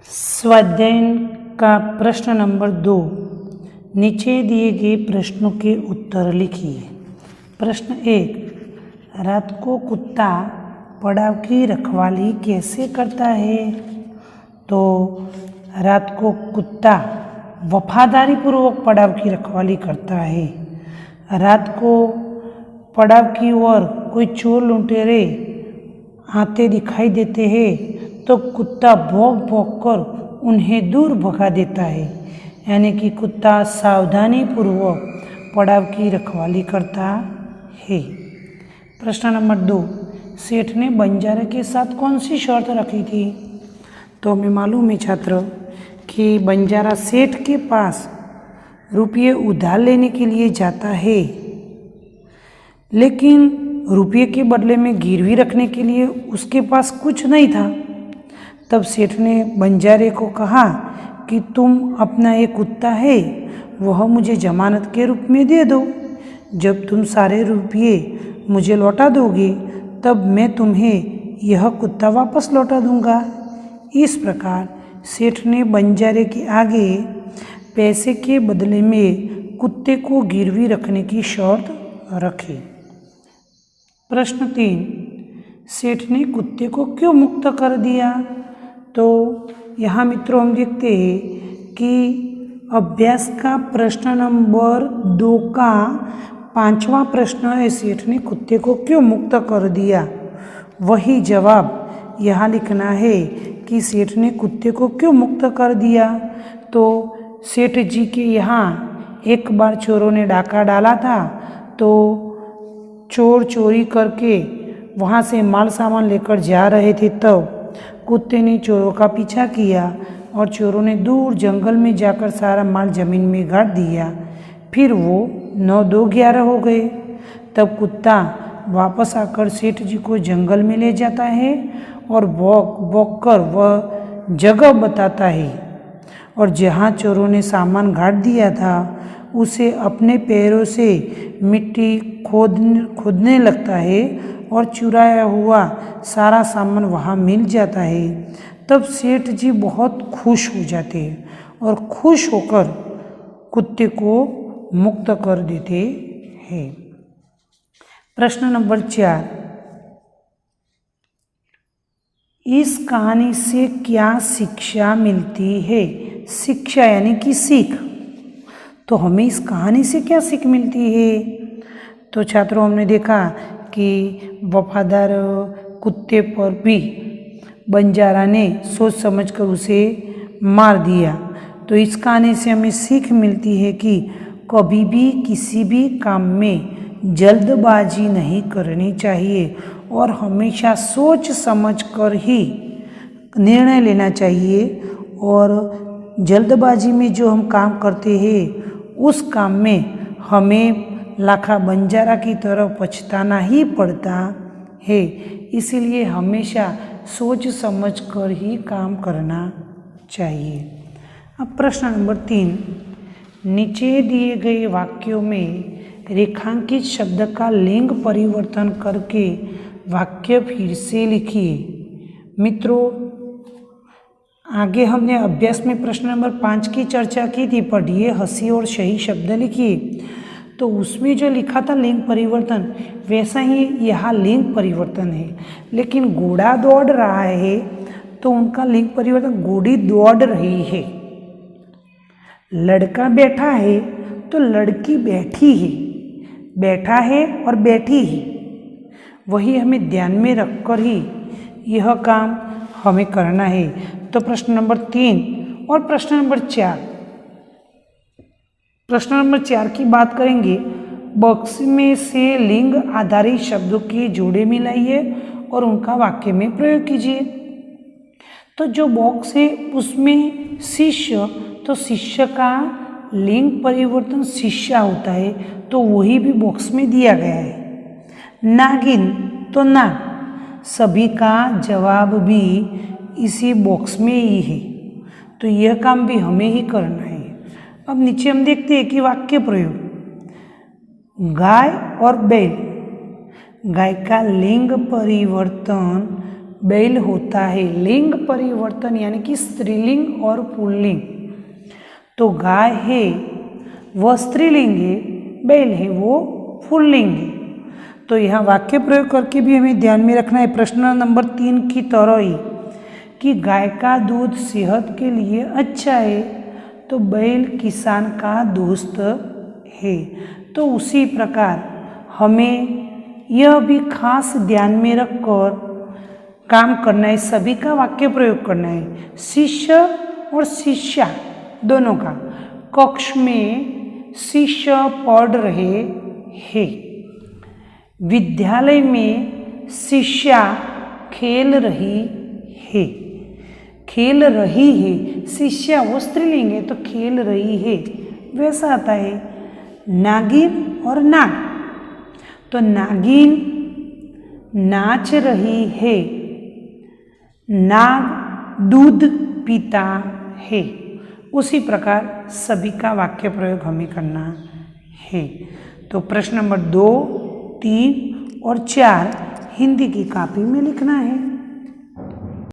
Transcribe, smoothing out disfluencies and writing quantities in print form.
स्वाध्याय का प्रश्न नंबर 2। नीचे दिए गए प्रश्नों के उत्तर लिखिए। प्रश्न 1, रात को कुत्ता पड़ाव की रखवाली कैसे करता है? तो रात को कुत्ता वफादारी पूर्वक पड़ाव की रखवाली करता है। रात को पड़ाव की ओर कोई चोर लुटेरे आते दिखाई देते हैं तो कुत्ता भौंक भौंक कर उन्हें दूर भगा देता है, यानी कि कुत्ता सावधानी पूर्वक पड़ाव की रखवाली करता है। प्रश्न नंबर 2, सेठ ने बंजारे के साथ कौन सी शर्त रखी थी? तो हमें मालूम है छात्र कि बंजारा सेठ के पास रुपये उधार लेने के लिए जाता है, लेकिन रुपये के बदले में गिरवी रखने के लिए उसके पास कुछ नहीं था। तब सेठ ने बंजारे को कहा कि तुम अपना एक कुत्ता है वह मुझे जमानत के रूप में दे दो। जब तुम सारे रुपये मुझे लौटा दोगे तब मैं तुम्हें यह कुत्ता वापस लौटा दूंगा। इस प्रकार सेठ ने बंजारे के आगे पैसे के बदले में कुत्ते को गिरवी रखने की शर्त रखी। प्रश्न 3, सेठ ने कुत्ते को क्यों मुक्त कर दिया? तो यहाँ मित्रों हम देखते हैं कि अभ्यास का प्रश्न नंबर 2 का 5वां प्रश्न है, सेठ ने कुत्ते को क्यों मुक्त कर दिया। वही जवाब यहाँ लिखना है कि सेठ ने कुत्ते को क्यों मुक्त कर दिया। तो सेठ जी के यहाँ एक बार चोरों ने डाका डाला था, तो चोर चोरी करके वहाँ से माल सामान लेकर जा रहे थे, तब कुत्ते ने चोरों का पीछा किया और चोरों ने दूर जंगल में जाकर सारा माल जमीन में गाड़ दिया। फिर वो 9-2-11 हो गए। तब कुत्ता वापस आकर सेठ जी को जंगल में ले जाता है और भौंक भौंक कर वह जगह बताता है, और जहाँ चोरों ने सामान गाड़ दिया था उसे अपने पैरों से मिट्टी खोदने लगता है और चुराया हुआ सारा सामान वहाँ मिल जाता है। तब सेठ जी बहुत खुश हो जाते हैं और खुश होकर कुत्ते को मुक्त कर देते हैं। प्रश्न नंबर 4, इस कहानी से क्या शिक्षा मिलती है? शिक्षा यानी कि सीख। तो हमें इस कहानी से क्या सीख मिलती है? तो छात्रों हमने देखा कि वफादार कुत्ते पर भी बंजारा ने सोच समझकर उसे मार दिया। तो इस कहानी से हमें सीख मिलती है कि कभी भी किसी भी काम में जल्दबाजी नहीं करनी चाहिए और हमेशा सोच समझकर ही निर्णय लेना चाहिए, और जल्दबाजी में जो हम काम करते हैं उस काम में हमें लाखा बंजारा की तरह पछताना ही पड़ता है। इसीलिए हमेशा सोच समझ कर ही काम करना चाहिए। अब प्रश्न नंबर 3, नीचे दिए गए वाक्यों में रेखांकित शब्द का लिंग परिवर्तन करके वाक्य फिर से लिखिए। मित्रों आगे हमने अभ्यास में प्रश्न नंबर 5 की चर्चा की थी, पढ़िए, हंसी और सही शब्द लिखिए। तो उसमें जो लिखा था लिंग परिवर्तन, वैसा ही यहाँ लिंग परिवर्तन है, लेकिन घोड़ा दौड़ रहा है तो उनका लिंग परिवर्तन घोड़ी दौड़ रही है। लड़का बैठा है तो लड़की बैठी है, बैठा है और बैठी है। वही हमें ध्यान में रखकर ही यह काम हमें करना है। तो प्रश्न नंबर 3 और प्रश्न नंबर 4 की बात करेंगे। बॉक्स में से लिंग आधारित शब्दों के जोड़े मिलाइए और उनका वाक्य में प्रयोग कीजिए। तो जो बॉक्स है उसमें शिष्य, तो शिष्य का लिंग परिवर्तन शिष्या होता है, तो वही भी बॉक्स में दिया गया है। नागिन तो नाग, सभी का जवाब भी इसी बॉक्स में ही है, तो यह काम भी हमें ही करना है। अब नीचे हम देखते हैं कि वाक्य प्रयोग, गाय और बैल। गाय का लिंग परिवर्तन बैल होता है। लिंग परिवर्तन यानी कि स्त्रीलिंग और पुल्लिंग। तो गाय है वह स्त्रीलिंग है, बैल है वो पुल्लिंग है। तो यहाँ वाक्य प्रयोग करके भी हमें ध्यान में रखना है प्रश्न नंबर 3 की तरह ही कि गाय का दूध सेहत के लिए अच्छा है, तो बैल किसान का दोस्त है। तो उसी प्रकार हमें यह भी खास ध्यान में रखकर काम करना है, सभी का वाक्य प्रयोग करना है। शिष्य और शिष्या दोनों का। कक्ष में शिष्य पढ़ रहे हैं। विद्यालय में शिष्या खेल रही है। खेल रही है, शिष्या वो स्त्रीलिंग है तो खेल रही है वैसा आता है। नागिन और नाग, तो नागिन नाच रही है, नाग दूध पीता है। उसी प्रकार सभी का वाक्य प्रयोग हमें करना है। तो प्रश्न नंबर 2, 3 और 4 हिंदी की कॉपी में लिखना है।